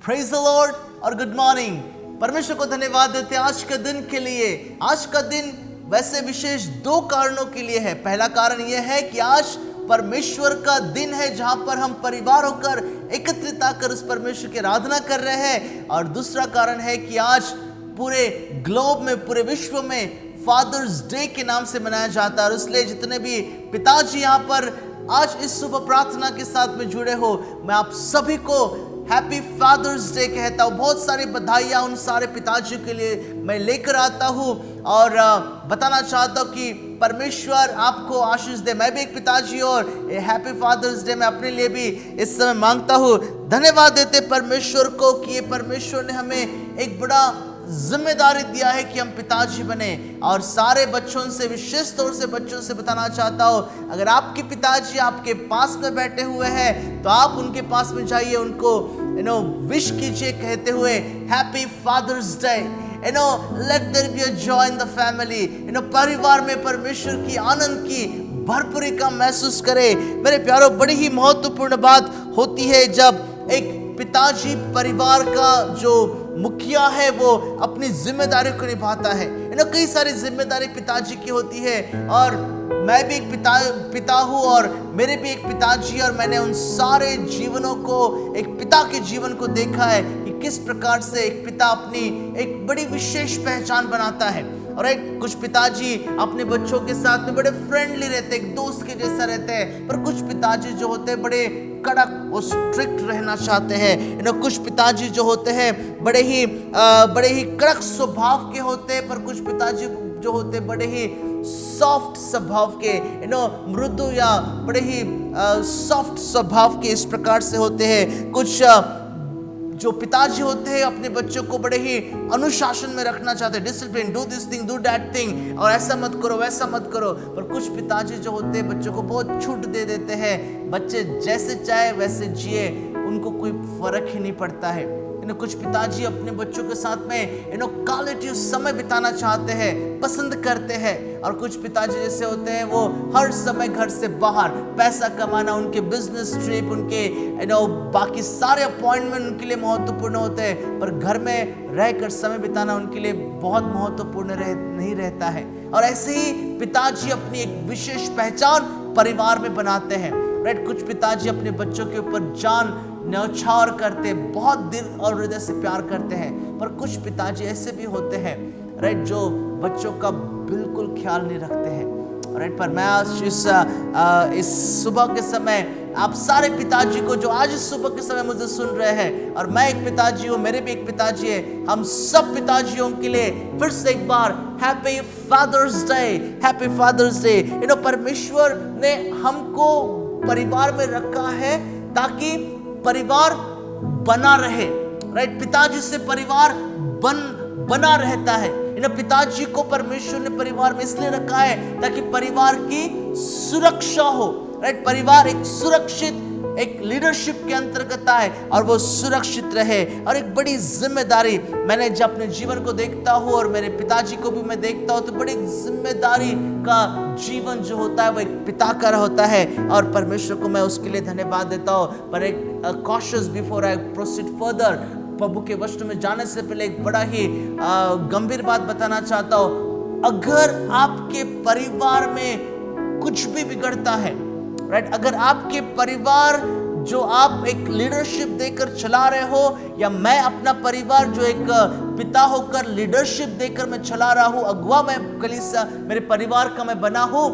Praise the Lord और good morning. परमेश्वर को धन्यवाद देते हैं आज के दिन के लिए। आज का दिन वैसे विशेष दो कारणों के लिए है। पहला कारण यह है कि आज परमेश्वर का दिन है जहां पर हम परिवार होकर एकत्रित आकर उस परमेश्वर की आराधना कर रहे हैं। और दूसरा कारण है कि आज पूरे ग्लोब में, पूरे विश्व में फादर्स डे के नाम से मनाया जाता है। और इसलिए जितने भी पिताजी यहाँ पर आज इस सुबह प्रार्थना के साथ में जुड़े हो, मैं आप सभी को हैप्पी फादर्स डे कहता हूँ। बहुत सारी बधाइयाँ उन सारे पिताजियों के लिए मैं लेकर आता हूँ और बताना चाहता हूँ कि परमेश्वर आपको आशीष दे। मैं भी एक पिताजी और हैप्पी फादर्स डे मैं अपने लिए भी इस समय मांगता हूँ। धन्यवाद देते परमेश्वर को कि ये परमेश्वर ने हमें एक बड़ा जिम्मेदारी दिया है कि हम पिताजी बने। और सारे बच्चों से, विशेष तौर से बच्चों से बताना चाहता हूँ, अगर आपके पिताजी आपके पास में बैठे हुए हैं तो आप उनके पास में जाइए, उनको विश कीजिए कहते हुए happy father's day. Let there be a joy in the family. परिवार में परमेश्वर की आनंद की भरपूरी का महसूस करे। मेरे प्यारों, बड़ी ही महत्वपूर्ण बात होती है जब एक पिताजी परिवार का जो मुखिया है वो अपनी जिम्मेदारी को निभाता है। कई सारी जिम्मेदारी पिताजी की होती है और मैं भी एक पिता हूँ और मेरे भी एक पिताजी, और मैंने उन सारे जीवनों को, एक पिता के जीवन को देखा है कि किस प्रकार से एक पिता अपनी एक बड़ी विशेष पहचान बनाता है। और कुछ पिताजी अपने बच्चों के साथ में बड़े फ्रेंडली रहते हैं, एक दोस्त के जैसा रहते हैं। पर कुछ पिताजी जो होते हैं बड़े कड़क और स्ट्रिक्ट रहना चाहते हैं। कुछ पिताजी जो होते हैं बड़े ही कड़क स्वभाव के होते हैं, पर कुछ पिताजी जो होते हैं बड़े ही सॉफ्ट स्वभाव के, मृदु या बड़े ही सॉफ्ट स्वभाव के इस प्रकार से होते हैं। कुछ जो पिताजी होते हैं अपने बच्चों को बड़े ही अनुशासन में रखना चाहते हैं, discipline, do this thing, do that thing, और ऐसा मत करो, वैसा मत करो। पर कुछ पिताजी जो होते हैं बच्चों को बहुत छूट दे देते हैं, बच्चे जैसे चाहे वैसे जिए, उनको कोई फर्क ही नहीं पड़ता है। कुछ पिताजी अपने बच्चों के साथ में क्वालिटी समय बिताना चाहते हैं, पसंद करते हैं। और कुछ पिताजी जैसे होते हैं वो हर समय घर से बाहर, पैसा कमाना, उनके बिजनेस ट्रिप, उनके बाकी सारे अपॉइंटमेंट उनके लिए महत्वपूर्ण होते हैं, पर घर में रहकर समय बिताना उनके लिए बहुत महत्वपूर्ण नहीं रहता है। और ऐसे ही पिताजी अपनी एक विशेष पहचान परिवार में बनाते हैं। कुछ पिताजी अपने बच्चों के ऊपर जान न्यौछावर करते, बहुत दिल और हृदय से प्यार करते हैं। पर कुछ पिताजी ऐसे भी होते हैं जो बच्चों का बिल्कुल ख्याल नहीं रखते हैं। पर मैं आज इस सुबह के समय आप सारे पिताजी को जो आज इस सुबह के समय मुझे सुन रहे हैं, और मैं एक पिताजी हूँ, मेरे भी एक पिताजी है, हम सब पिताजियों के लिए फिर से एक बार happy father's day, happy father's day. परमेश्वर ने हमको परिवार में रखा है ताकि परिवार बना रहे। पिताजी से परिवार बना रहता है। पिताजी को परमेश्वर ने परिवार में इसलिए रखा है ताकि परिवार की सुरक्षा हो। परिवार एक सुरक्षित, एक लीडरशिप के अंतर्गत है और वो सुरक्षित रहे। और एक बड़ी जिम्मेदारी, मैंने जब अपने जीवन को देखता हूँ और मेरे पिताजी को भी मैं देखता हूँ, तो बड़ी जिम्मेदारी का जीवन जो होता है वो एक पिता का होता है। और परमेश्वर को मैं उसके लिए धन्यवाद देता हूँ। पर एक cautious before I proceed further, प्रभु के वचन में जाने से पहले एक बड़ा ही गंभीर बात बताना चाहता हूँ। अगर आपके परिवार में कुछ भी बिगड़ता है, अगर आपके परिवार जो आप एक लीडरशिप देकर चला रहे हो, या मैं अपना परिवार जो एक पिता होकर लीडरशिप देकर मैं चला रहा हूँ, अगुआ मैं कलीसिया मेरे परिवार का मैं बना हूँ,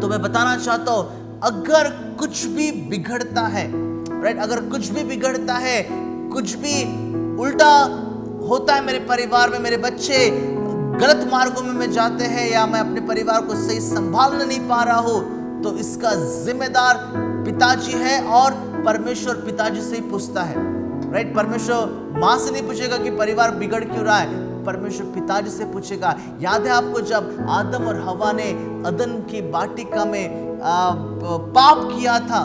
तो मैं बताना चाहता हूँ, अगर कुछ भी बिगड़ता है, अगर कुछ भी बिगड़ता है, कुछ भी उल्टा होता है मेरे परिवार में, मेरे बच्चे गलत मार्गों में जाते हैं, या मैं अपने परिवार को सही संभाल नहीं पा रहा हूँ, तो इसका जिम्मेदार पिताजी है। और परमेश्वर पिताजी से ही पूछता है। परमेश्वर माँ से नहीं पूछेगा कि परिवार बिगड़ क्यों रहा है, परमेश्वर पिताजी से पूछेगा। याद है आपको जब आदम और हवा ने अदन की वाटिका में पाप किया था,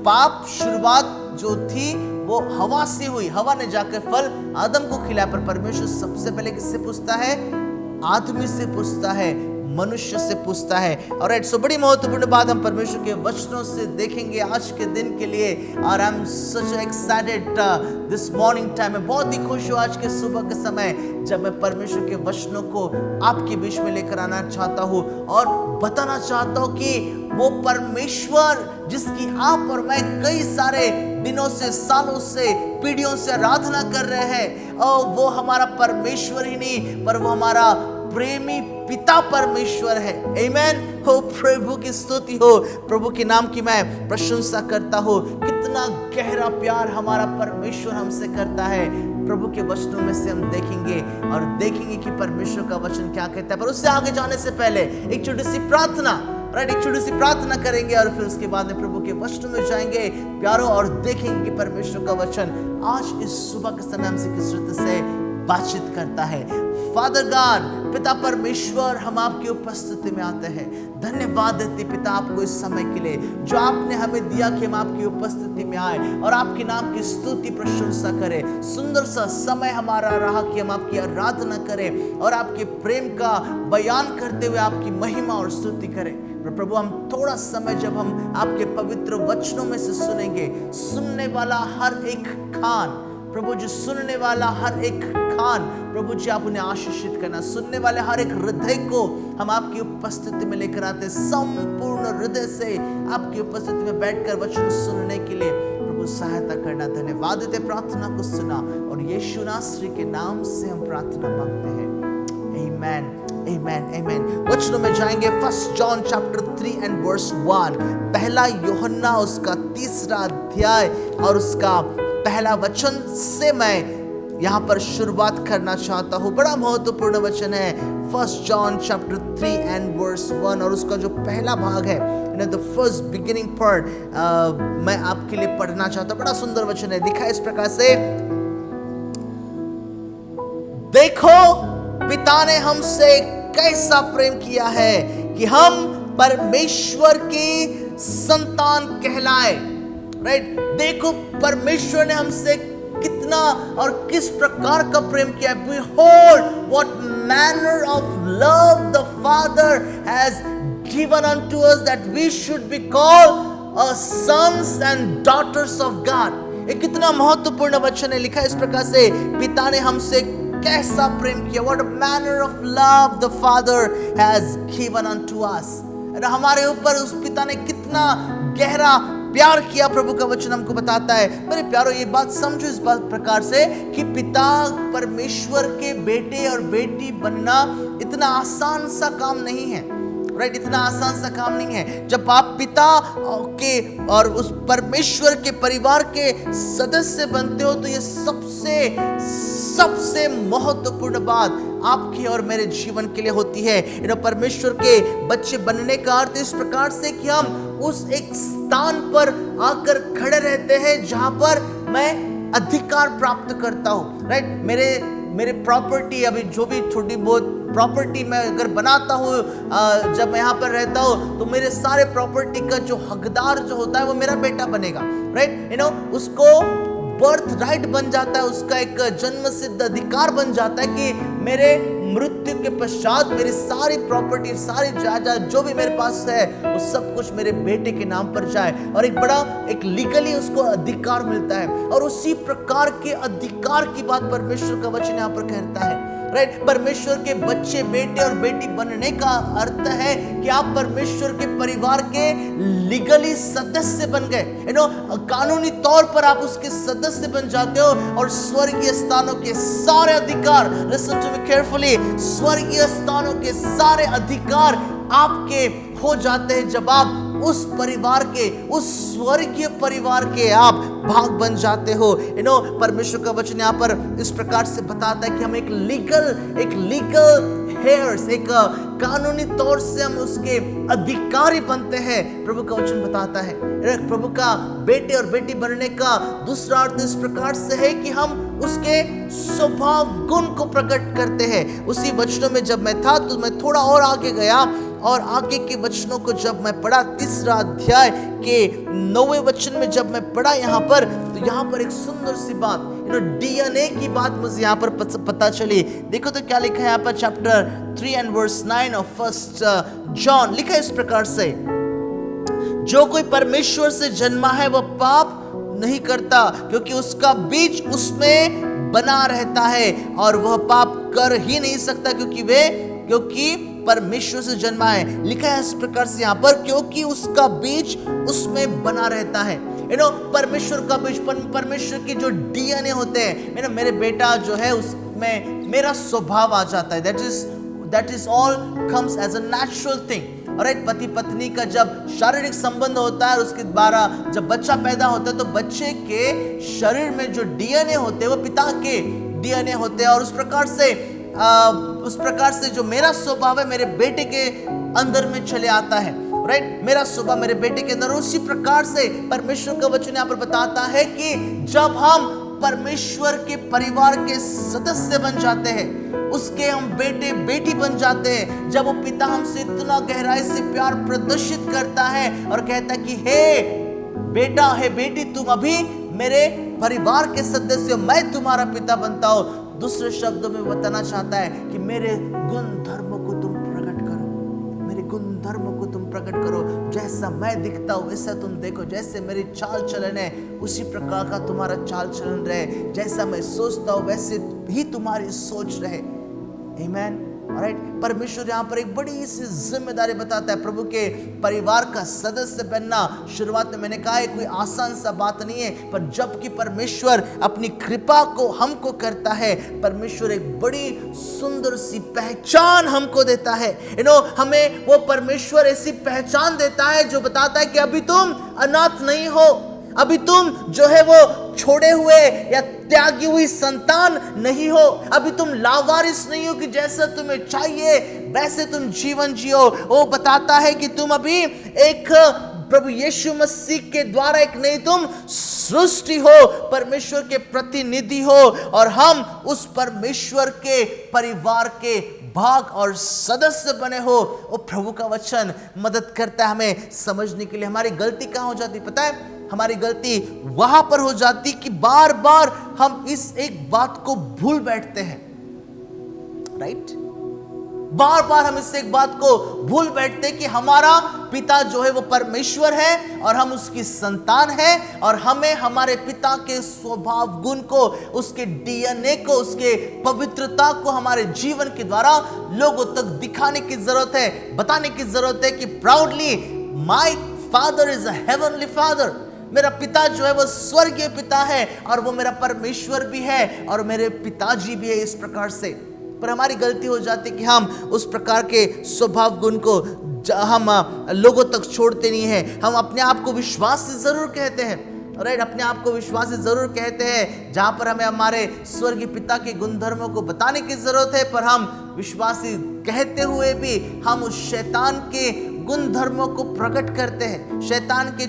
पाप शुरुआत जो थी वो हवा से हुई। हवा ने जाकर फल आदम को खिलाया, पर परमेश्वर सबसे पहले किससे पूछता है? आदमी से पूछता है, मनुष्य से पूछता है। और सो बड़ी महत्वपूर्ण बात हम परमेश्वर के वचनों से देखेंगे आज के दिन के लिए। और I am such excited this morning time. मैं बहुत ही खुश हूँ आज के सुबह के समय जब मैं परमेश्वर के वचनों को आपके बीच में लेकर आना चाहता हूँ और बताना चाहता हूँ कि वो परमेश्वर जिसकी आप और मैं कई सारे दिनों से, सालों से, पीढ़ियों से आराधना कर रहे हैं, और वो हमारा परमेश्वर ही नहीं पर वो हमारा प्रेमी पिता परमेश्वर है। आमीन हो, प्रभु की स्तुति हो, प्रभु के नाम की मैं प्रशंसा करता हूँ। कितना गहरा प्यार हमारा परमेश्वर हमसे करता है। प्रभु के वचनों में से हम देखेंगे और देखेंगे कि परमेश्वर का वचन क्या कहता है। पर उससे आगे जाने से पहले एक छोटी सी प्रार्थना, एक छोटी सी प्रार्थना करेंगे और फिर उसके बाद में प्रभु के वचनों में जाएंगे प्यारों और देखेंगे कि परमेश्वर का वचन आज इस सुबह के समय हमसे किस रीति से बातचीत करता है। फादर गॉड, पिता परमेश्वर, हम आपकी उपस्थिति में आते हैं। धन्यवाद देते पिता आपको इस समय के लिए जो आपने हमें दिया कि हम आपकी उपस्थिति में आए और आपके नाम की स्तुति प्रशंसा करें। सुंदर सा समय हमारा रहा कि हम आपकी आराधना करें और आपके प्रेम का बयान करते हुए आपकी महिमा और स्तुति करें। प्रभु, हम थोड़ा समय जब हम आपके पवित्र वचनों में से सुनेंगे, सुनने वाला हर एक कान, प्रभु जी सुनने वाला हर एक कान, प्रभु जी आप उन्हें आशीषित करना। सुनने वाले हर एक हृदय को हम आपकी उपस्थिति में लेकर आते, संपूर्ण हृदय से आपकी उपस्थिति में बैठकर वचन सुनने के लिए प्रभु सहायता करना। धन्यवाद देते, प्रार्थना को सुना और यीशु नासरी के नाम से हम प्रार्थना मांगते हैं। आमेन, आमेन, आमेन। वचनों में जाएंगे। 1 जॉन चैप्टर 3 एंड वर्स 1। पहला यूहन्ना उसका 3रा अध्याय और उसका पहला वचन से मैं यहाँ पर शुरुआत करना चाहता हूँ। बड़ा महत्वपूर्ण वचन है 1 जॉन चैप्टर 3 एंड वर्स 1 और उसका जो पहला भाग है, द फर्स्ट बिगिनिंग पार्ट, मैं आपके लिए पढ़ना चाहता हूँ। बड़ा सुंदर वचन है, दिखा इस प्रकार से। देखो पिता ने हमसे कैसा प्रेम किया है कि हम परमेश्वर की संतान कहलाए। राइट, देखो परमेश्वर ने हमसे कितना और किस प्रकार का प्रेम किया है। Behold what manner of love the Father has given unto us that we should be called sons and daughters of God। ये कितना महत्वपूर्ण वचन है। लिखा इस प्रकार से, पिता ने हमसे कैसा प्रेम किया। What a manner of love the Father has given unto us। हमारे ऊपर उस पिता ने कितना गहरा प्यार किया, प्रभु का वचन हमको बताता है। मेरे प्यारो, ये बात समझो इस बात प्रकार से कि पिता परमेश्वर के बेटे और बेटी बनना इतना आसान सा काम नहीं है। राइट, इतना आसान सा काम नहीं है। जब आप पिता के और उस परमेश्वर के परिवार के सदस्य बनते हो तो ये सबसे महत्वपूर्ण बात आपके और मेरे जीवन के लिए होती है। परमेश्वर के बच्चे बनने का अर्थ इस प्रकार से कि हम उस एक स्थान पर आकर खड़े रहते हैं जहां पर मैं अधिकार प्राप्त करता हूं। राइट, मेरे प्रॉपर्टी, अभी जो भी छोटी बहुत प्रॉपर्टी मैं अगर बनाता हूँ, जब मैं यहाँ पर रहता हूँ तो मेरे सारे प्रॉपर्टी का जो हकदार जो होता है वो मेरा बेटा बनेगा। राइट, उसको बर्थ राइट बन जाता है, उसका एक जन्म सिद्ध अधिकार बन जाता है कि मेरे मृत्यु के पश्चात मेरी सारी प्रॉपर्टी, सारी जायदाद जो भी मेरे पास है वो सब कुछ मेरे बेटे के नाम पर जाए और एक लीगली उसको अधिकार मिलता है। और उसी प्रकार के अधिकार की बात परमेश्वर का वचन यहाँ पर कहता है। राइट, परमेश्वर के बच्चे, बेटे और बेटी बनने का अर्थ है कि आप परमेश्वर के परिवार के लीगली सदस्य बन गए। कानूनी तौर पर आप उसके सदस्य बन जाते हो और स्वर्गीय स्थानों के सारे अधिकार, लिसन टू मी केयरफुली, स्वर्गीय स्थानों के सारे अधिकार आपके हो जाते हैं जब आप उस परिवार के, उस स्वर्गीय परिवार के आप भाग बन जाते हो। परमेश्वर का वचन यहाँ पर इस प्रकार से बताता है कि हम एक लीगल हेयर्स, एक कानूनी तौर से हम उसके अधिकारी बनते हैं। प्रभु का वचन बताता है प्रभु का बेटे और बेटी बनने का दूसरा अर्थ इस प्रकार से है कि हम उसके स्वभाव गुण को प्रकट करते हैं। उसी वचनों में जब मैं था तो मैं थोड़ा और आगे गया और आगे के वचनों को जब मैं पढ़ा, 3रा अध्याय के 9वें वचन में जब मैं पढ़ा यहाँ पर, तो यहाँ पर एक सुंदर सी बात, डीएनए की बात मुझे यहाँ पर पता चली। देखो तो क्या लिखा है यहाँ पर chapter 3 and verse 9 of first John, लिखा है इस प्रकार से, जो कोई परमेश्वर से जन्मा है वह पाप नहीं करता, क्योंकि उसका बीज उसमें बना रहता है, और वह पाप कर ही नहीं सकता क्योंकि परमेश्वर से जन्मा है। लिखा है इस प्रकार से यहाँ पर, क्योंकि उसका बीज उसमें बना रहता है। परमेश्वर का बीज, परमेश्वर के जो डीएनए होते हैं, मेरे बेटा जो है उसमें मेरा स्वभाव आ जाता है। That is all comes as a natural thing. और एक पति पत्नी का जब शारीरिक संबंध होता है, उसके द्वारा जब बच्चा पैदा होता है, तो बच्चे के शरीर में जो डीएनए होते हैं वो पिता के डीएनए होते हैं, और उस प्रकार से जो मेरा स्वभाव है मेरे बेटे के अंदर में चले आता है। राइट, मेरा स्वभाव मेरे बेटे के अंदर। उसी प्रकार से परमेश्वर का वचन यहाँ पर बताता है कि जब हम परमेश्वर के परिवार के सदस्य बन जाते हैं, उसके हम बेटे बेटी बन जाते हैं, जब वो पिता हमसे इतना गहराई से प्यार प्रदर्शित करता है और कहता है कि हे बेटा, हे बेटी, तुम अभी मेरे परिवार के सदस्य हो, मैं तुम्हारा पिता बनता हूं। दूसरे शब्दों में बताना चाहता है कि मेरे गुण धर्मों को तुम प्रकट करो, मेरे गुण धर्मों को तुम प्रकट करो। जैसा मैं दिखता हूँ वैसा तुम देखो, जैसे मेरी चाल चलन है उसी प्रकार का तुम्हारा चाल चलन रहे, जैसा मैं सोचता हूँ वैसे ही तुम्हारी सोच रहे। आमीन। राइट, परमेश्वर यहाँ पर एक बड़ी सी जिम्मेदारी बताता है। प्रभु के परिवार का सदस्य बनना, शुरुआत में मैंने कहा है कोई आसान सा बात नहीं है, पर जबकि परमेश्वर अपनी कृपा को हमको करता है, परमेश्वर एक बड़ी सुंदर सी पहचान हमको देता है। हमें वो परमेश्वर ऐसी पहचान देता है जो बताता है कि अभी तुम अनाथ नहीं हो, अभी तुम जो है वो छोड़े हुए या त्यागी हुई संतान नहीं हो, अभी तुम लावारिस नहीं हो कि जैसा तुम्हें चाहिए वैसे तुम जीवन जियो। वो बताता है कि तुम अभी एक प्रभु यीशु मसीह के द्वारा एक नई तुम सृष्टि हो, परमेश्वर के प्रतिनिधि हो, और हम उस परमेश्वर के परिवार के भाग और सदस्य बने हो। वो प्रभु का वचन मदद करता है हमें समझने के लिए। हमारी गलती कहाँ हो जाती पता है? हमारी गलती वहां पर हो जाती कि बार बार हम इस एक बात को भूल बैठते हैं। राइट, बार बार हम इस एक बात को भूल बैठते हैं कि हमारा पिता जो है वो परमेश्वर है और हम उसकी संतान है, और हमें हमारे पिता के स्वभाव गुण को, उसके डीएनए को, उसके पवित्रता को हमारे जीवन के द्वारा लोगों तक दिखाने की जरूरत है, बताने की जरूरत है कि proudly my father is a heavenly father. मेरा पिता जो है वो स्वर्गीय पिता है, और वो मेरा परमेश्वर भी है और मेरे पिताजी भी है। इस प्रकार से पर हमारी गलती हो जाती कि हम उस प्रकार के स्वभाव गुण को हम लोगों तक छोड़ते नहीं हैं। हम अपने आप को विश्वासी जरूर कहते हैं, राइट, अपने आप को विश्वासी जरूर कहते हैं, जहां पर हमें हमारे स्वर्गीय पिता के गुणधर्मों को बताने की जरूरत है, पर हम विश्वासी कहते हुए भी हम उस शैतान के गुण धर्मों को प्रकट करते हैं, शैतान के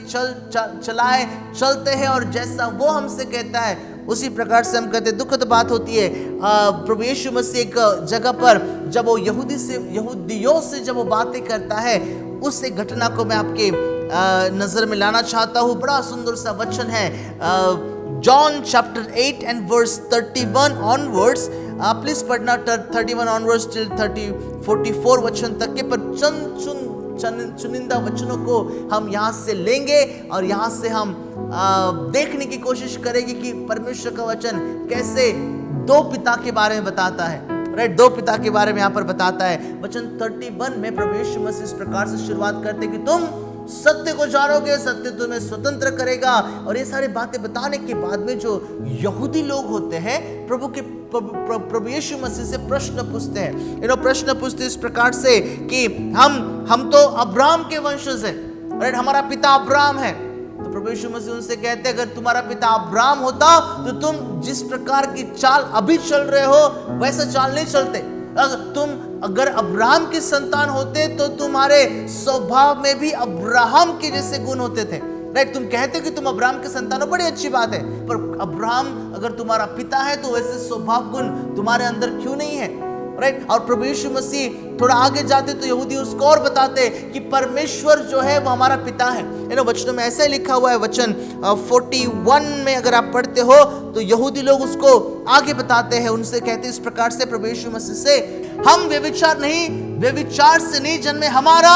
चलते हैं, और जैसा वो हमसे कहता है उसी प्रकार से हम कहते हैं। दुखद बात होती है, प्रभु यीशु मसीह एक जगह पर जब वो यहूदियों से जब वो बातें करता है, उस एक घटना को मैं आपके नजर में लाना चाहता हूँ। बड़ा सुंदर सा वचन है, John chapter 8 and verse 31 onwards। Please पढ़ना 31 onwards till 44 वचन तक के, पर चुनिंदा वचनों को हम यहाँ से लेंगे और यहाँ से हम देखने की कोशिश करेंगे कि परमेश्वर का वचन कैसे दो पिता के बारे में बताता है। राइट, दो पिता के बारे में यहाँ पर बताता है। वचन 31 में प्रभु यीशु मसीह इस प्रकार से शुरुआत करते कि तुम सत्य को जानोगे, सत्य तुम्हें स्वतंत्र करेगा। और ये सारी बातें बताने के बाद में जो यहूदी लोग होते हैं प्रभु यीशु मसीह से प्रश्न पूछते हैं। प्रश्न पूछते इस प्रकार से कि हम तो अब्राहम के वंशज हैं, राइट, हमारा पिता अब्राहम है। तो प्रभु यीशु मसीह उनसे कहते हैं, अगर तुम्हारा पिता अब्राहम होता तो तुम जिस प्रकार की चाल अभी चल रहे हो वैसा चाल नहीं चलते। अगर अब्राहम के संतान होते तो तुम्हारे स्वभाव में भी अब्राहम के जैसे गुण होते थे। राइट, तुम कहते हो कि तुम अब्राहम के संतान हो, बड़ी अच्छी बात है, पर अब्राहम अगर तुम्हारा पिता है तो वैसे स्वभाव गुण तुम्हारे अंदर क्यों नहीं है? राइट। और प्रभु यीशु मसीह थोड़ा आगे जाते तो यहूदी उसको और बताते कि परमेश्वर जो है वो हमारा पिता है। वचनों में ऐसे लिखा हुआ है, वचन 41 में अगर आप पढ़ते हो तो यहूदी लोग उसको आगे बताते हैं, उनसे कहते इस प्रकार से प्रभु यीशु मसीह से, हम व्यभिचार से नहीं जन्मे, हमारा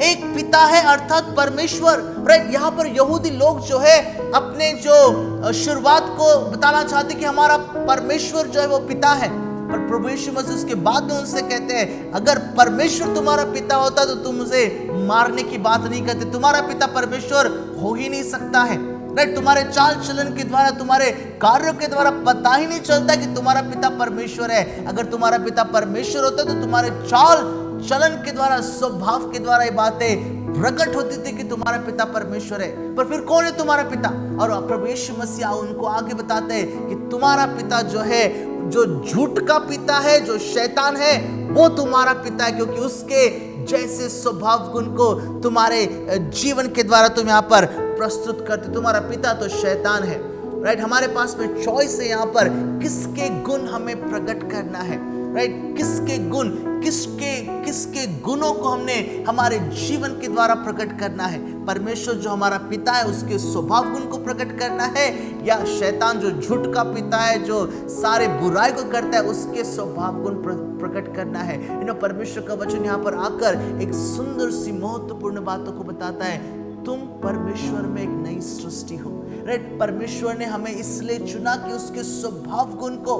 एक पिता है अर्थात परमेश्वर। राइट। यहाँ पर यहूदी लोग जो है अपने जो शुरुआत को बताना चाहते कि हमारा परमेश्वर जो है वो पिता है, पर प्रभु यीशु मसीह उसके बाद में उनसे कहते हैं अगर परमेश्वर तुम्हारा पिता होता तो तुम उसे मारने की बात नहीं करते। तुम्हारा पिता परमेश्वर हो ही नहीं सकता है। राइट। तुम्हारे चाल चलन के द्वारा, तुम्हारे कार्यों के द्वारा पता ही नहीं चलता कि तुम्हारा पिता परमेश्वर है। अगर तुम्हारा पिता परमेश्वर होता तो तुम्हारे चाल चलन के द्वारा, स्वभाव के द्वारा ये बातें प्रकट होती थी कि तुम्हारा पिता परमेश्वर है। पर फिर कौन है तुम्हारा पिता? और प्रभु यीशु मसीह उनको आगे बताते हैं कि तुम्हारा पिता जो है, जो झूठ का पिता है, जो शैतान है, वो तुम्हारा पिता है, क्योंकि उसके जैसे स्वभाव गुण को तुम्हारे जीवन के द्वारा तुम यहाँ पर प्रस्तुत करते। तुम्हारा पिता तो शैतान है। राइट। हमारे पास में चॉइस है यहाँ पर किसके गुण हमें प्रकट करना है। राइट। किसके गुण, किसके गुणों को हमने हमारे जीवन के द्वारा प्रकट करना है। परमेश्वर जो हमारा पिता है उसके स्वभाव गुण को प्रकट करना है, या शैतान जो झूठ का पिता है, जो सारे बुराई को करता है, उसके स्वभाव गुण प्रकट करना है। परमेश्वर का वचन यहाँ पर आकर एक सुंदर सी महत्वपूर्ण बातों को बताता है। तुम परमेश्वर में एक नई सृष्टि हो। राइट। परमेश्वर ने हमें इसलिए चुना कि उसके स्वभाव गुण को,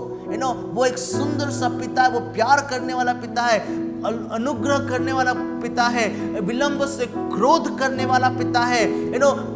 वो एक सुंदर सा पिता है, वो प्यार करने वाला पिता है, अनुग्रह करने वाला पिता है, विलंब से क्रोध करने वाला पिता है,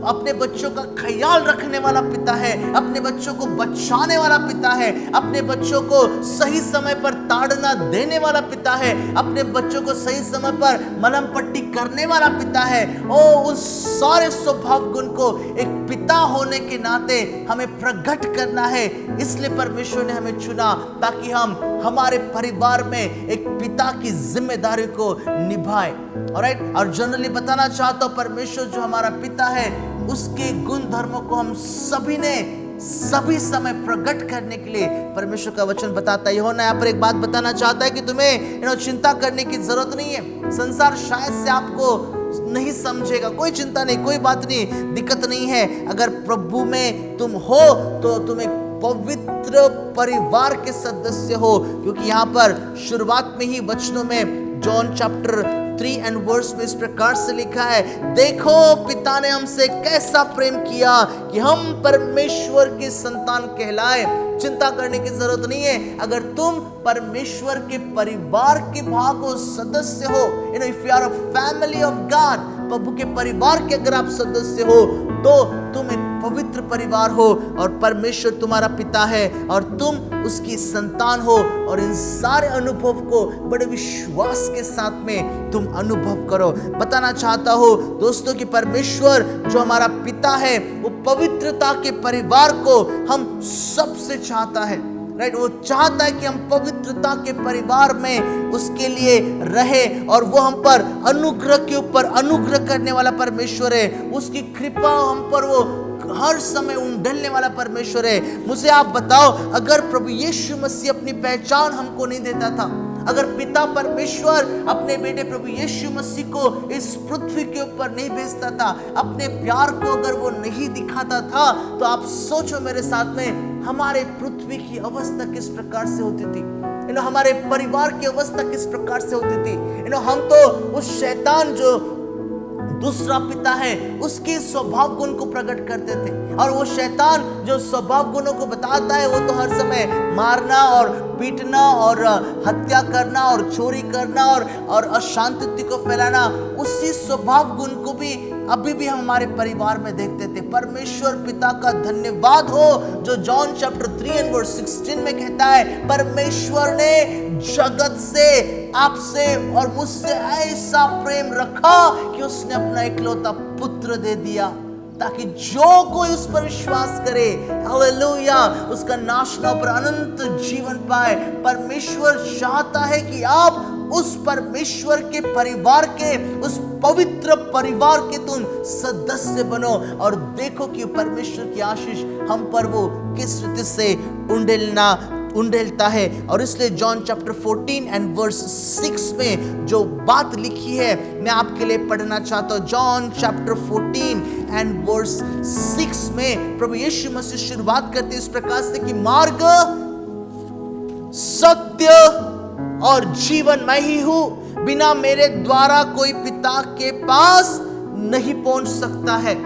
अपने बच्चों का ख्याल रखने वाला पिता है, अपने बच्चों को बचाने वाला पिता है, अपने बच्चों को सही समय पर ताड़ना देने वाला पिता है, अपने बच्चों को सही समय पर मलम पट्टी करने वाला पिता है। उस सारे स्वभाव गुण को एक पिता होने के नाते हमें प्रकट करना है। इसलिए परमेश्वर ने हमें चुना ताकि हम हमारे परिवार में एक पिता की जिम्मेदारी को निभाए। ऑलराइट। और जनरली बताना चाहता हूं, परमेश्वर जो हमारा पिता है उसके गुण धर्मों को हम सभी ने सभी समय प्रकट करने के लिए परमेश्वर का वचन बताता है। यूहन्ना यहाँ पर एक बात बताना चाहता है कि तुम्हें चिंता करने की जरूरत नहीं है। संसार शायद से आपको नहीं समझेगा, कोई चिंता नहीं, कोई बात नहीं, दिक्कत नहीं है। अगर प्रभु में तुम हो तो तुम एक पवित्र परिवार के सदस्य हो, क्योंकि यहाँ पर शुरुआत में ही वचनों में जॉन चैप्टर 3 and verse में इस प्रकार से लिखा है, देखो पिता ने हमसे कैसा प्रेम किया कि हम परमेश्वर की संतान कहलाए। चिंता करने की जरूरत नहीं है। अगर तुम परमेश्वर के परिवार के भाग हो, सदस्य हो, if you are a family of God, प्रभु के परिवार के अगर आप सदस्य हो तो तुम एक पवित्र परिवार हो और परमेश्वर तुम्हारा पिता है और तुम उसकी संतान हो। और इन सारे अनुभव को बड़े विश्वास के साथ में तुम अनुभव करो। बताना चाहता हो दोस्तों कि परमेश्वर जो हमारा पिता है वो पवित्रता के परिवार को हम सबसे चाहता है। राइट। वो चाहता है कि हम पवित्रता के परिवार में उसके लिए रहे, और वो हम पर अनुग्रह के ऊपर अनुग्रह करने वाला परमेश्वर है। उसकी कृपा हम पर वो हर समय उंडलने वाला परमेश्वर है। मुझे आप बताओ, अगर प्रभु यीशु मसीह अपनी पहचान हमको नहीं देता था, अगर पिता परमेश्वर अपने बेटे प्रभु यीशु मसीह को इस पृथ्वी के ऊपर नहीं भेजता था, अपने प्यार को अगर वो नहीं दिखाता था, तो आप सोचो मेरे साथ में हमारे पृथ्वी की अवस्था किस प्रकार से होती थी। हमारे परिवार की अवस्था किस प्रकार से होती थी। हम तो उस शैतान जो दूसरा पिता है उसके स्वभाव गुण को प्रकट करते थे, और वो शैतान जो स्वभाव गुणों को बताता है वो तो हर समय मारना और पीटना और हत्या करना और चोरी करना और अशांति को फैलाना, उसी स्वभाव गुण को भी अभी भी हम हमारे परिवार में देखते थे। परमेश्वर पिता का धन्यवाद हो जो जॉन चैप्टर 3 and verse 16 में कहता है, परमेश्वर ने जगत से, आपसे और मुझसे ऐसा प्रेम रखा कि उसने अपना इकलौता पुत्र दे दिया, ताकि जो कोई उस पर विश्वास करे, हालेलुया, उसका नाश न हो पर अनंत जीवन पाए। परमेश्वर चाहता है कि आप उस परमेश्वर के परिवार के, उस पवित्र परिवार के तुम सदस्य बनो, और देखो कि परमेश्वर की आशीष हम पर वो किस रीति से उंडेलना उंडेलता है। और इसलिए जॉन चैप्टर 14 एंड वर्स 6 में जो बात लिखी है मैं आपके लिए पढ़ना चाहता हूं। जॉन चैप्टर 14 एंड वर्स 6 में प्रभु यीशु मसीह शुरुआत करते इस प्रकार से कि मार्ग, सत्य और जीवन मैं ही हूं, बिना मेरे द्वारा कोई पिता के पास नहीं पहुंच सकता है।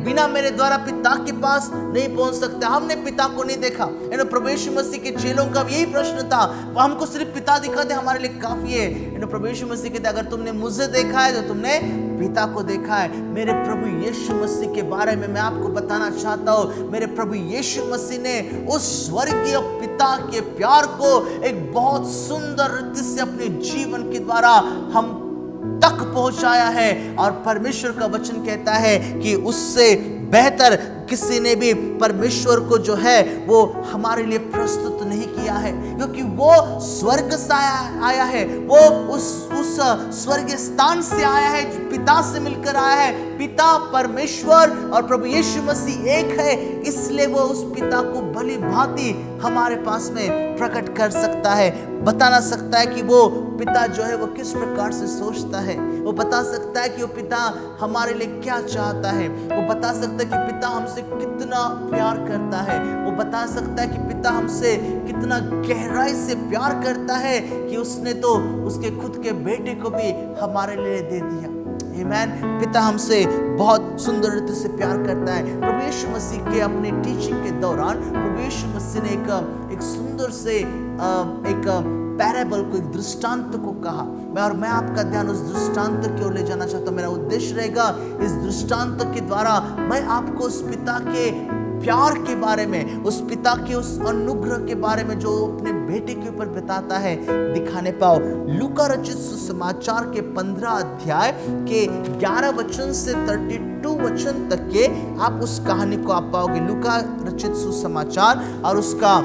बिना मेरे द्वारा पिता के पास नहीं पहुंच सकता। हमने पिता को नहीं देखा। प्रभु यीशु मसीह के चेलों का यही प्रश्न था, हमको सिर्फ पिता दिखा दे हमारे लिए काफी है। प्रभु यीशु मसीह कहते अगर तुमने मुझे देखा है तो तुमने पिता को देखा है। मेरे प्रभु यीशु मसीह के बारे में मैं आपको बताना चाहता हूं। मेरे प्रभु यीशु मसीह ने उस स्वर्गीय पिता के प्यार को एक बहुत सुंदर रीति से अपने जीवन के द्वारा हम तक पहुंचाया है। और परमेश्वर का वचन कहता है कि उससे बेहतर किसी ने भी परमेश्वर को जो है वो हमारे लिए प्रस्तुत नहीं किया है, क्योंकि वो स्वर्ग से आया है, वो उस स्वर्गीय स्थान से आया है, पिता से मिलकर आया है। पिता परमेश्वर और प्रभु यीशु मसीह एक है, इसलिए वो उस पिता को भली भांति हमारे पास में प्रकट कर सकता है, बता सकता है कि वो पिता जो है वो किस प्रकार से सोचता है, वो बता सकता है कि वो पिता हमारे लिए क्या चाहता है, वो बता सकता है कि पिता हमसे कितना प्यार करता है, वो बता सकता है कि पिता हमसे कितना गहराई से प्यार करता है कि उसने तो उसके खुद के बेटे को भी हमारे लिए दे दिया। आमीन। पिता हमसे बहुत सुंदर रीति से प्यार करता है। प्रभु यीशु मसीह के अपने टीचिंग के दौरान प्रभु यीशु मसीह ने एक सुंदर से एक पैराबल को, एक दृष्टांत को कहा। मैं आपका ध्यान उस दृष्टांत की ओर ले जाना चाहता हूं। मेरा उद्देश्य रहेगा इस दृष्टांत के द्वारा मैं आपको उस पिता के प्यार के बारे में, उस पिता के उस अनुग्रह के बारे में जो अपने बेटे के ऊपर बताता है दिखाने पाओ। लूका रचित सुसमाचार के 15 अध्याय के 11 वचन से 32 वचन तक के आप उस कहानी को आप पाओगे। लूका रचित सुसमाचार और उसका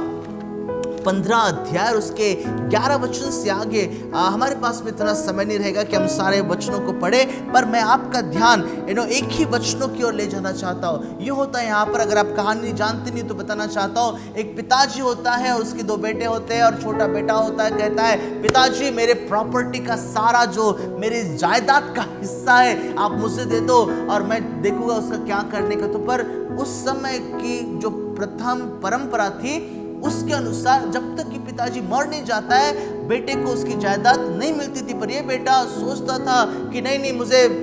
15 अध्याय और उसके 11 वचन से आगे हमारे पास में इतना समय नहीं रहेगा कि हम सारे वचनों को पढ़े, पर मैं आपका ध्यान एक ही वचनों की ओर ले जाना चाहता हूँ। ये होता है यहाँ पर, अगर आप कहानी जानते नहीं तो बताना चाहता हूँ। एक पिताजी होता है और उसके 2 बेटे होते हैं और छोटा बेटा होता है, कहता है पिताजी मेरे प्रॉपर्टी का सारा जो मेरी जायदाद का हिस्सा है आप मुझे दे दो और मैं देखूंगा उसका क्या करने का। तो पर उस समय की जो प्रथम परंपरा थी उसके अनुसार जब तक कि पिताजी मर नहीं जाता है बेटे को उसकी जायदाद नहीं मिलती थी। पर ये बेटा सोचता था कि नहीं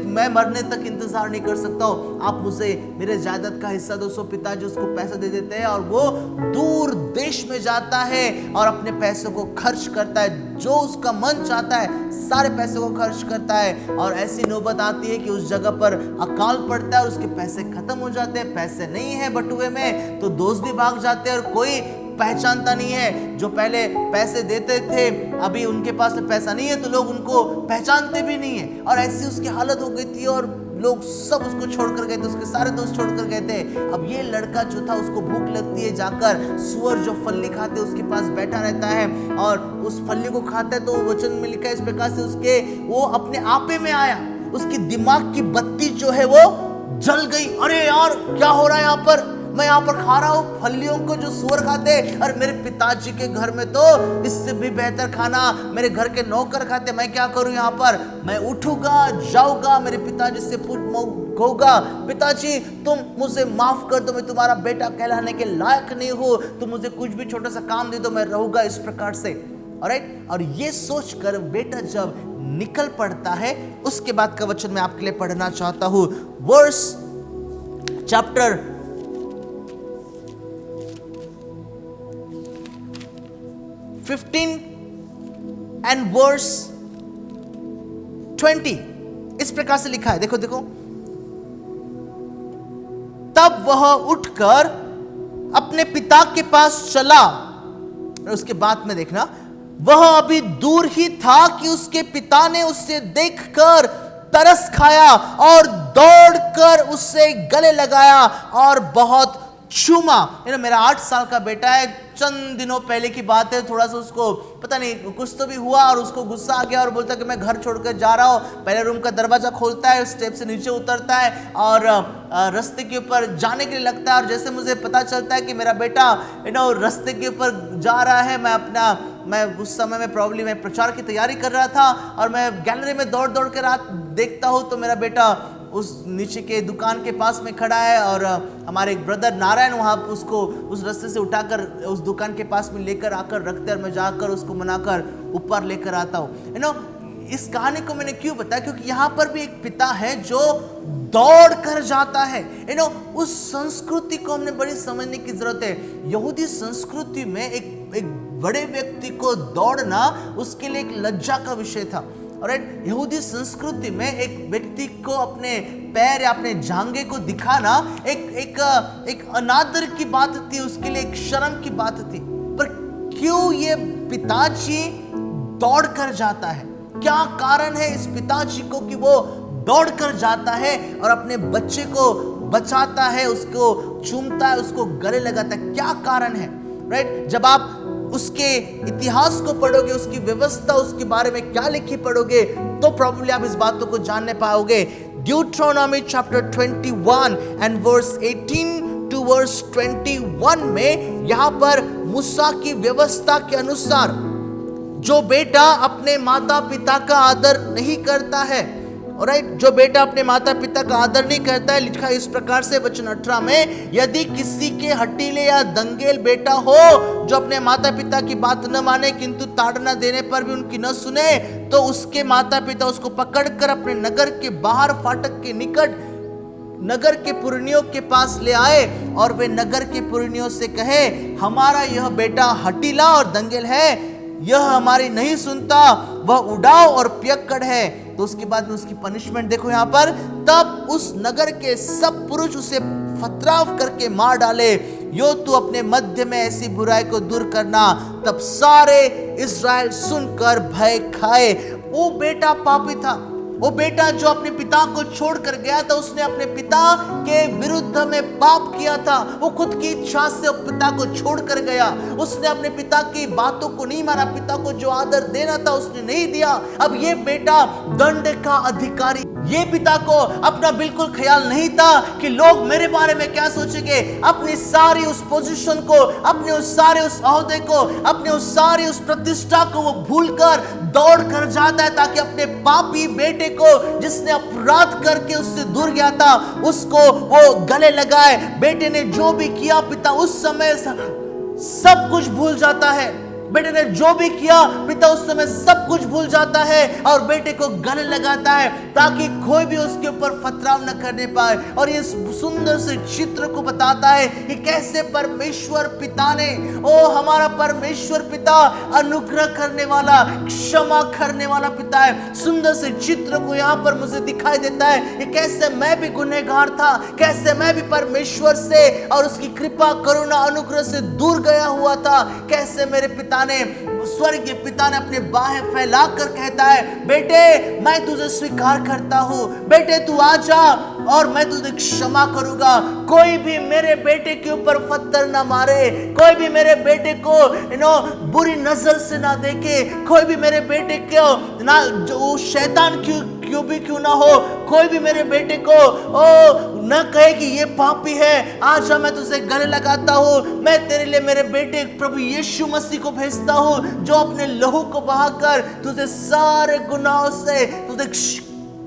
मैं मरने तक इंतजार नहीं कर सकता हूँ, आप मुझे मेरे जायदाद का हिस्सा दो। सो पिताजी उसको पैसा दे देते हैं और वो दूर देश में जाता है और अपने पैसों को खर्च करता है, जो उसका मन चाहता है सारे पैसों को खर्च करता है। और ऐसी नौबत आती है कि उस जगह पर अकाल पड़ता है और उसके पैसे खत्म हो जाते हैं। पैसे नहीं है बटुए में तो दोस्त भी भाग जाते हैं और कोई पहचानता नहीं है। जो पहले पैसे देते थे अभी उनके पास पैसा नहीं है तो लोग उनको पहचानते भी नहीं है। और ऐसी उसकी हालत हो गई थी और लोग सब उसको छोड़कर गए थे, उसके सारे दोस्त छोड़कर गए थे। अब ये लड़का जो था उसको भूख लगती है, जाकर सुअर जो फल्ली खाते उसके पास बैठा रहता है और उस फल्ली को खाता है। तो वचन में लिखा है इस प्रकार से वो अपने आपे में आया, उसकी दिमाग की बत्ती जो है वो जल गई। अरे यार क्या हो रहा है यहाँ पर, मैं यहाँ पर खा रहा हूँ फलियों को जो सुअर खाते, और मेरे पिताजी के घर में तो इससे भी बेहतर खाना मेरे घर के नौकर खाते। मैं क्या करूँ यहाँ पर, मैं उठूंगा जाऊंगा मेरे पिताजी से कहूंगा पिताजी तुम मुझे माफ कर दो, मैं तुम्हारा बेटा कहलाने के लायक नहीं हूँ, तुम मुझे कुछ भी छोटा सा काम दे दो मैं रहूंगा इस प्रकार से। ऑलराइट, और ये सोचकर बेटा जब निकल पड़ता है उसके बाद का वचन मैं आपके लिए पढ़ना चाहता हूँ। वर्स चैप्टर 15 and verse 20 इस प्रकार से लिखा है, देखो देखो। तब वह उठकर अपने पिता के पास चला, उसके बाद में देखना, वह अभी दूर ही था कि उसके पिता ने उसे देखकर तरस खाया और दौड़कर उसे गले लगाया और बहुत चूमा। मेरा 8 साल का बेटा है, चंद दिनों पहले की बात है, थोड़ा सा उसको पता नहीं कुछ तो भी हुआ और उसको गुस्सा आ गया और बोलता कि मैं घर छोड़कर जा रहा हूँ। पहले रूम का दरवाजा खोलता है, स्टेप से नीचे उतरता है और रास्ते के ऊपर जाने के लिए लगता है। और जैसे मुझे पता चलता है कि मेरा बेटा रास्ते के ऊपर जा रहा है, मैं उस समय में प्रॉब्लम में प्रचार की तैयारी कर रहा था और मैं गैलरी में दौड़ दौड़ के रात देखता हूँ तो मेरा बेटा उस नीचे के दुकान के पास में खड़ा है और हमारे एक ब्रदर नारायण वहाँ उसको उस रास्ते से उठाकर उस दुकान के पास में लेकर आकर रखते और मैं जाकर उसको मनाकर ऊपर लेकर आता हूँ। इस कहानी को मैंने क्यों बताया, क्योंकि यहाँ पर भी एक पिता है जो दौड़ कर जाता है। उस संस्कृति को हमने बड़ी समझने की जरूरत है। यहूदी संस्कृति में एक बड़े व्यक्ति को दौड़ना उसके लिए एक लज्जा का विषय था। राइट, यहूदी संस्कृति में एक व्यक्ति को अपने पैर या अपने जांघे को दिखाना एक अनादर की बात थी, उसके लिए एक शर्म की बात थी। पर क्यों ये पिताजी दौड़ कर जाता है? क्या कारण है इस पिताजी को कि वो दौड़ कर जाता है और अपने बच्चे को बचाता है, उसको चूमता है, उसको गले लगाता है? क्या कारण है? राइट, जब आप उसके इतिहास को पढ़ोगे, उसकी व्यवस्था, उसके बारे में क्या लिखी पढ़ोगे तो प्रॉब्ली आप इस बातों को जानने पाओगे। Deuteronomy chapter 21 and verse 18 to verse 21 में यहां पर मूसा की व्यवस्था के अनुसार जो बेटा अपने माता पिता का आदर नहीं करता है, राइट, जो बेटा अपने माता पिता का आदर नहीं करता है, लिखा इस प्रकार से वचन 18 में, यदि किसी के हठीले या दंगेल बेटा हो जो अपने माता पिता की बात न माने किंतु ताड़ना देने पर भी उनकी न सुने, तो उसके माता पिता उसको पकड़कर अपने नगर के बाहर फाटक के निकट नगर के पुरनियों के पास ले आए और वे नगर के पुरनियों से कहे, हमारा यह बेटा हठीला और दंगेल है, यह हमारी नहीं सुनता, वह उड़ाव और पियक्कड़ है। तो उसके बाद में उसकी पनिशमेंट देखो यहाँ पर, तब उस नगर के सब पुरुष उसे फतराव करके मार डाले, यो तू अपने मध्य में ऐसी बुराई को दूर करना। तब सारे इस्राएल सुनकर भय खाए। वो बेटा पापी था, वो बेटा जो अपने पिता को छोड़कर गया था, उसने अपने पिता के विरुद्ध में पाप किया था। वो खुद की इच्छा से पिता को छोड़कर गया, उसने अपने पिता की बातों को नहीं माना, पिता को जो आदर देना था उसने नहीं दिया। अब ये बेटा दंड का अधिकारी, ये पिता को अपना बिल्कुल ख्याल नहीं था कि लोग मेरे बारे में क्या सोचेंगे। अपनी सारी उस पोजीशन को, अपने उस सारे उस ओहदे को, अपने उस सारी उस प्रतिष्ठा को वो भूलकर दौड़ कर जाता है ताकि अपने पापी बेटे को, जिसने अपराध करके उससे दूर गया था, उसको वो गले लगाए। बेटे ने जो भी किया, पिता उस समय सब कुछ भूल जाता है। बेटे ने जो भी किया, पिता उस समय सब कुछ भूल जाता है और बेटे को गले लगाता है ताकि कोई भी उसके ऊपर फतराव न करने पाए। और ये सुंदर से चित्र को बताता है कि कैसे परमेश्वर पिता ने, ओ हमारा परमेश्वर पिता अनुग्रह करने वाला, क्षमा करने वाला पिता है। सुंदर से चित्र को यहाँ पर मुझे दिखाई देता है कि कैसे मैं भी गुनहगार था, कैसे मैं भी परमेश्वर से और उसकी कृपा, करुणा, अनुग्रह से दूर गया हुआ था। कैसे मेरे पिता ने, स्वर्गीय पिता ने अपने बाहें फैलाकर कहता है, बेटे मैं तुझे स्वीकार करता हूं, बेटे तू आजा और मैं तुझे क्षमा करूंगा। कोई भी मेरे बेटे के ऊपर पत्थर ना मारे, कोई भी मेरे बेटे को बुरी नजर से ना देखे, कोई भी मेरे बेटे को ना, जो शैतान क्यों ना हो, कोई भी मेरे बेटे को न कहे कि ये पापी है। आज मैं तुझे गले लगाता हूँ, मैं तेरे लिए मेरे बेटे प्रभु यीशु मसीह को भेजता हूँ, जो अपने लहू को बहाकर तुझे सारे गुनाहों से तुझे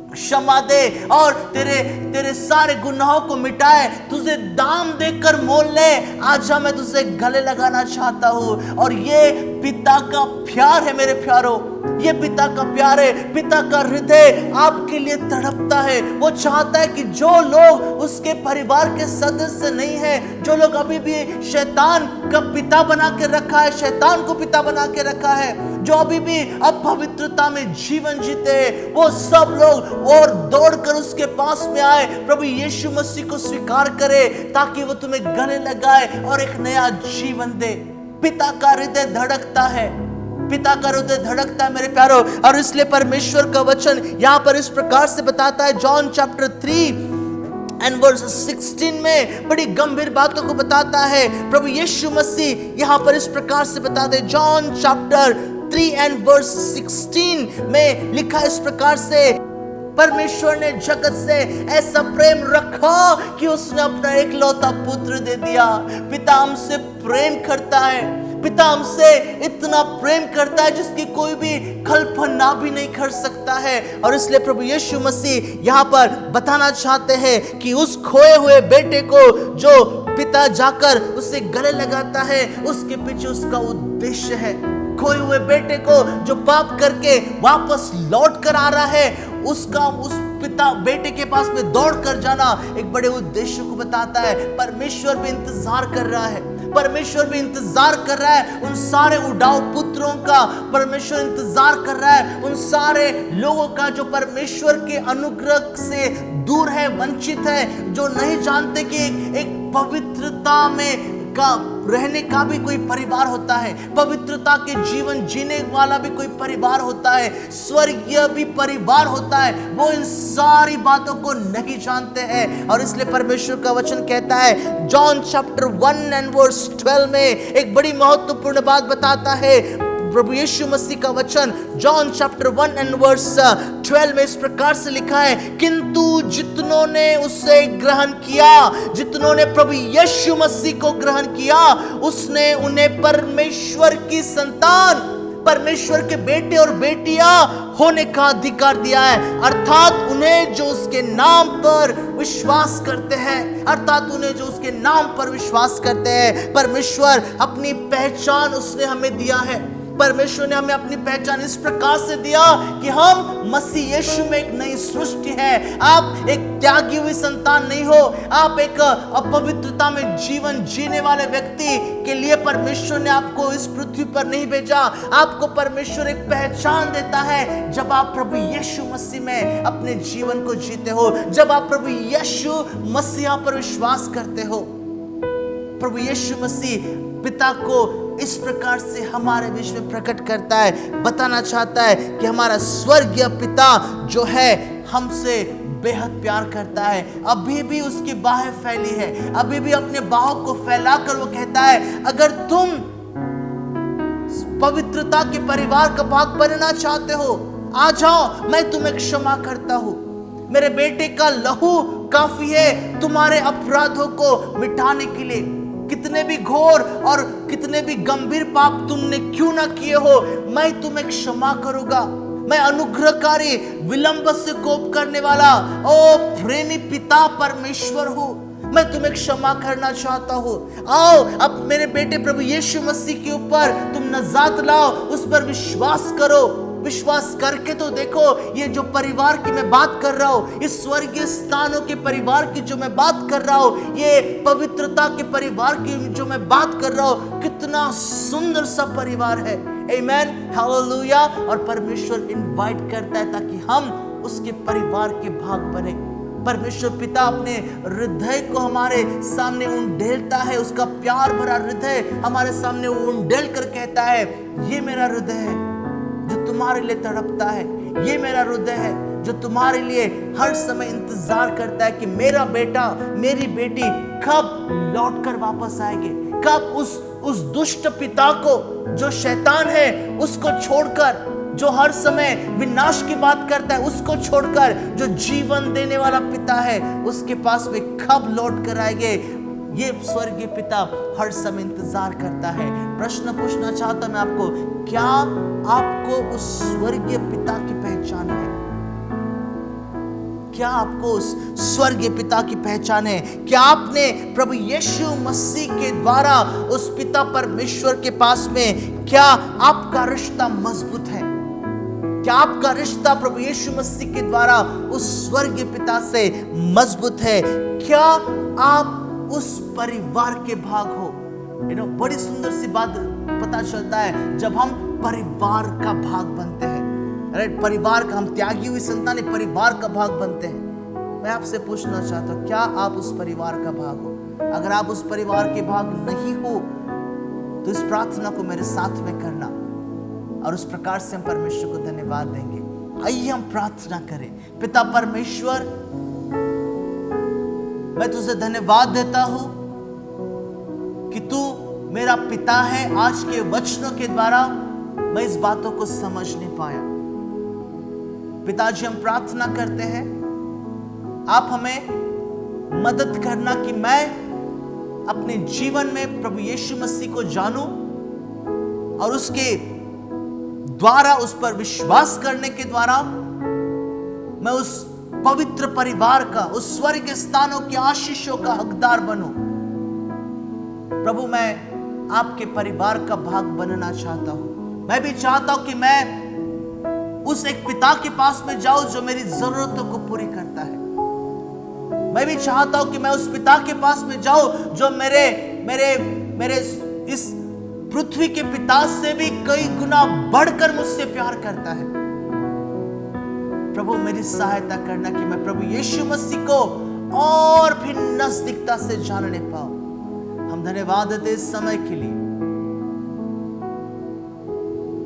क्षमा दे और तेरे सारे गुनाहों को मिटाए, तुझे दाम देकर मोल ले। आज मैं तुझे गले लगाना चाहता हूँ। और ये पिता का प्यार है मेरे प्यारों, ये पिता का प्यार है। पिता का हृदय आपके लिए तड़पता है। वो चाहता है कि जो लोग उसके परिवार के सदस्य नहीं है, जो लोग अभी भी शैतान का पिता बना के रखा है, शैतान को पिता बना के रखा है, जो अभी भी अपवित्रता में जीवन जीते हैं, वो सब लोग और दौड़कर उसके पास में आए, प्रभु यीशु मसीह को स्वीकार करे ताकि वो तुम्हें गले लगाए और एक नया जीवन दे। पिता का हृदय धड़कता है, पिता का हृदय धड़कता है मेरे प्यारों। और इसलिए परमेश्वर का वचन यहाँ पर इस प्रकार से बताता है, जॉन चैप्टर 3 एंड वर्स 16 में बड़ी गंभीर बातों को बताता है। प्रभु यीशु मसीह यहाँ पर इस प्रकार से बताते हैं, जॉन चैप्टर 3 एंड वर्स 16 में लिखा इस प्रकार से, परमेश्वर ने जगत से ऐसा प्रेम रखा कि उसने अपना एकलौता पुत्र दे दिया। पिता हमसे प्रेम करता है, पिता हमसे इतना प्रेम करता है जिसकी कोई भी कल्पना भी नहीं कर सकता है। और इसलिए प्रभु यीशु मसीह यहाँ पर बताना चाहते हैं कि उस खोए हुए बेटे को जो पिता जाकर उसे गले लगाता है, उसके पीछे उसका उद्देश्य है। खोए हुए बेटे को जो पाप करके वापस लौट कर आ रहा है, उसका उस पिता बेटे के पास में दौड़ कर जाना एक बड़े उद्देश्य को बताता है। परमेश्वर भी इंतजार कर रहा है, परमेश्वर भी इंतजार कर रहा है उन सारे उड़ाऊ पुत्रों का। परमेश्वर इंतजार कर रहा है उन सारे लोगों का जो परमेश्वर के अनुग्रह से दूर है, वंचित है, जो नहीं जानते कि एक पवित्रता में का रहने का भी कोई परिवार होता है, पवित्रता के जीवन जीने वाला भी कोई परिवार होता है, स्वर्गीय भी परिवार होता है। वो इन सारी बातों को नहीं जानते हैं। और इसलिए परमेश्वर का वचन कहता है, जॉन चैप्टर 1 एंड वर्स 12 में एक बड़ी महत्वपूर्ण बात बताता है। प्रभु यीशु मसीह का वचन जॉन चैप्टर 1 एंड वर्स 12 में इस प्रकार से लिखा है, किंतु जितनों ने उसे ग्रहण किया, जितनों ने प्रभु यीशु मसीह को ग्रहण किया, उसने उन्हें परमेश्वर की संतान, परमेश्वर के बेटे और बेटियां होने का अधिकार दिया है। अर्थात उन्हें जो उसके नाम पर विश्वास करते हैं, अर्थात उन्हें जो उसके नाम पर विश्वास करते हैं। परमेश्वर अपनी पहचान उसने हमें दिया है। परमेश्वर ने हमें अपनी पहचान इस प्रकार से दिया कि हम मसीह यीशु में एक नई सृष्टि है। आप एक त्यागी हुई संतान नहीं हो, आप एक अपवित्रता में जीवन जीने वाले व्यक्ति के लिए परमेश्वर ने आपको इस पृथ्वी पर नहीं भेजा। आपको परमेश्वर एक पहचान देता है जब आप प्रभु यीशु मसीह में अपने जीवन को जीते हो, जब आप प्रभु यीशु मसीह पर विश्वास करते हो। प्रभु यीशु मसीह पिता को इस प्रकार से हमारे बीच में प्रकट करता है, बताना चाहता है कि हमारा स्वर्गीय पिता जो है हमसे बेहद प्यार करता है। अभी भी उसकी बाहें फैली है, अभी भी अपने बाहों को फैलाकर वो कहता है, अगर तुम पवित्रता के परिवार का भाग बनना चाहते हो, आ जाओ, मैं तुम्हें क्षमा करता हूं। मेरे बेटे का लहू काफी है तुम्हारे अपराधों को मिटाने के लिए। कितने भी घोर और कितने भी गंभीर पाप तुमने क्यों ना किए हो, मैं तुम्हें क्षमा करूंगा। मैं अनुग्रहकारी, विलंब से कोप करने वाला ओ प्रेमी पिता परमेश्वर हूं। मैं तुम्हें क्षमा करना चाहता हूं। आओ अब मेरे बेटे प्रभु यीशु मसीह के ऊपर तुम नजात लाओ, उस पर विश्वास करो। विश्वास करके तो देखो, ये जो परिवार की मैं बात कर रहा हूं, इस स्वर्गीय स्थानों के परिवार की जो मैं बात कर रहा हूं, ये पवित्रता के परिवार की जो मैं बात कर रहा हूं, कितना सुंदर सा परिवार है। आमेन, हालेलुया। और परमेश्वर इनवाइट करता है ताकि हम उसके परिवार के भाग बने। परमेश्वर पिता अपने हृदय को हमारे सामने उंडेलता है, उसका प्यार भरा हृदय हमारे सामने उंडेल कर कहता है, ये मेरा हृदय है जो तुम्हारे लिए तड़पता है, ये मेरा हृदय है जो तुम्हारे लिए हर समय इंतजार करता है कि मेरा बेटा, मेरी बेटी कब लौट कर वापस आएंगे, कब उस दुष्ट पिता को जो शैतान है उसको छोड़कर, जो हर समय विनाश की बात करता है उसको छोड़कर, जो जीवन देने वाला पिता है उसके पास में कब लौट कर आएंगे। ये स्वर्गीय पिता हर समय इंतजार करता है। प्रश्न पूछना चाहता मैं आपको, क्या आपको उस स्वर्गीय पिता की पहचान है? क्या आपको उस स्वर्गीय पिता की पहचान है? क्या आपने प्रभु यीशु मसीह के द्वारा उस पिता परमेश्वर के पास में, क्या आपका रिश्ता मजबूत है? क्या आपका रिश्ता प्रभु यीशु मसीह के द्वारा उस स्वर्गीय पिता से मजबूत है? क्या आप उस परिवार के भाग हो? बड़ी सुंदर सी बात पता चलता है जब हम परिवार का भाग बनते हैं। राइट, परिवार का, हम त्यागी हुई संतान परिवार का भाग बनते हैं। मैं आपसे पूछना चाहता हूं, क्या आप उस परिवार का भाग हो? अगर आप उस परिवार के भाग नहीं हो तो इस प्रार्थना को मेरे साथ में करना, और उस प्रकार से हम परमेश्वर को धन्यवाद देंगे। आइए हम प्रार्थना करें। पिता परमेश्वर, मैं तुझे धन्यवाद देता हूं कि तू मेरा पिता है। आज के वचनों के द्वारा मैं इस बातों को समझ नहीं पाया। पिताजी, हम प्रार्थना करते हैं, आप हमें मदद करना कि मैं अपने जीवन में प्रभु यीशु मसीह को जानूं और उसके द्वारा, उस पर विश्वास करने के द्वारा मैं उस पवित्र परिवार का, उस स्वर्ग के स्थानों की आशीषों का हकदार बनूं। प्रभु, मैं आपके परिवार का भाग बनना चाहता हूं। मैं भी चाहता हूं कि मैं उस एक पिता के पास में जाऊं जो मेरी जरूरतों को पूरी करता है। मैं भी चाहता हूं कि मैं उस पिता के पास में जाऊं जो मेरे मेरे मेरे इस पृथ्वी के पिता से भी कई गुना बढ़कर मुझसे प्यार करता है। प्रभु, मेरी सहायता करना कि मैं प्रभु यीशु मसीह को और भी नजदीकता से जानने पाऊं। हम धन्यवाद देते इस समय के लिए,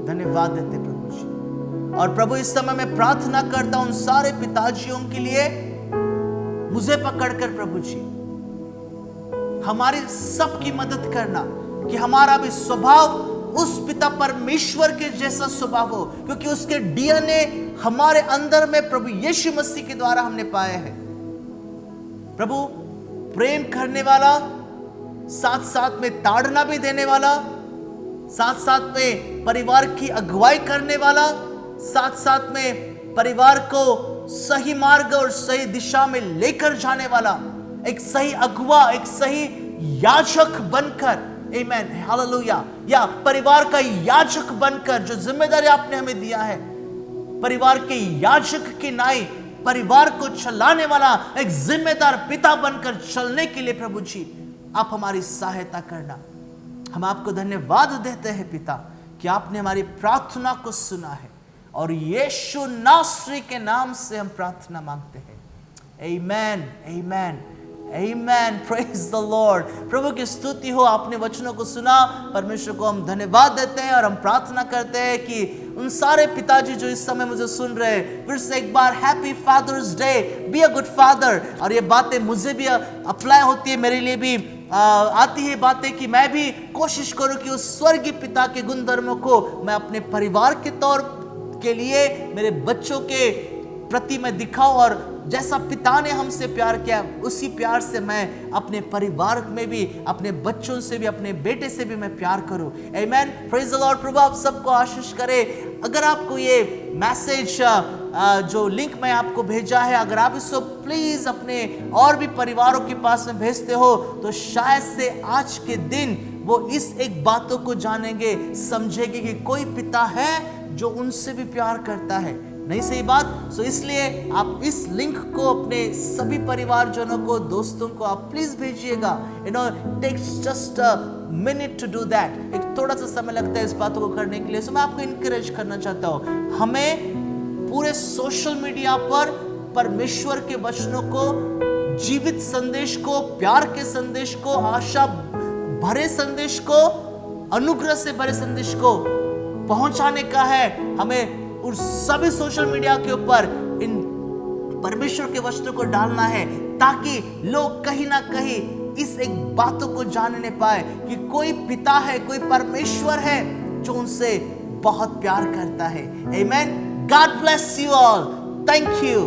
धन्यवाद देते प्रभु जी। और प्रभु, इस समय मैं प्रार्थना करता हूं उन सारे पिताजियों के लिए, मुझे पकड़कर प्रभु जी हमारी सबकी मदद करना कि हमारा भी स्वभाव उस पिता परमेश्वर के जैसा स्वभाव हो, क्योंकि उसके डीएनए हमारे अंदर में प्रभु यीशु मसीह के द्वारा हमने पाए हैं। प्रभु, प्रेम करने वाला, साथ साथ में ताड़ना भी देने वाला, साथ साथ में परिवार की अगुवाई करने वाला, साथ साथ में परिवार को सही मार्ग और सही दिशा में लेकर जाने वाला, एक सही अगुवा, एक सही याजक बनकर, आमीन, हालेलुया, या परिवार का याजक बनकर जो जिम्मेदारी आपने हमें दिया है, परिवार के याजक के नाई परिवार को चलाने वाला एक जिम्मेदार पिता बनकर चलने के लिए प्रभु जी आप हमारी सहायता करना। हम आपको धन्यवाद देते हैं पिता कि आपने हमारी प्रार्थना को सुना है, और यीशु नासरी के नाम से हम प्रार्थना मांगते हैं। आमीन, आमीन, आमीन, प्रेज द लॉर्ड। प्रभु की स्तुति हो। आपने वचनों को सुना, परमेश्वर को हम धन्यवाद देते हैं और हम प्रार्थना करते हैं कि उन सारे पिताजी जो इस समय मुझे सुन रहे हैं, फिर से एक बार happy father's day, be a good father. और ये बातें मुझे भी अप्लाई होती है, मेरे लिए भी आती है बातें कि मैं भी कोशिश करूं कि उस स्वर्गीय पिता के गुणधर्मों को मैं अपने परिवार के तौर के लिए मेरे बच्चों के प्रति मैं दिखाऊं, और जैसा पिता ने हमसे प्यार किया उसी प्यार से मैं अपने परिवार में भी, अपने बच्चों से भी, अपने बेटे से भी मैं प्यार करूं। आमीन, प्रेज द लॉर्ड। प्रभु आप सबको आशीष करे। अगर आपको ये मैसेज जो लिंक मैं आपको भेजा है, अगर आप इसको प्लीज अपने और भी परिवारों के पास में भेजते हो तो शायद से आज के दिन वो इस एक बातों को जानेंगे, समझेंगे कि कोई पिता है जो उनसे भी प्यार करता है। नहीं सही बात? सो इसलिए आप इस लिंक को अपने सभी परिवारजनों को, दोस्तों को आप प्लीज भेजिएगा। Takes just a minute to do that. एक थोड़ा सा समय लगता है इस बातों को करने के लिए। सो मैं आपको इनकरेज करना चाहता हूँ, हमें पूरे सोशल मीडिया पर परमेश्वर के वचनों को, जीवित संदेश को, प्यार के संदेश को, आशा भरे संदेश को, अनुग्रह से भरे संदेश को पहुंचाने का है। हमें उस सभी सोशल मीडिया के ऊपर इन परमेश्वर के वचनों को डालना है, ताकि लोग कहीं ना कहीं इस एक बातों को जानने पाए कि कोई पिता है, कोई परमेश्वर है जो उनसे बहुत प्यार करता है। आमीन। God bless you all. Thank you.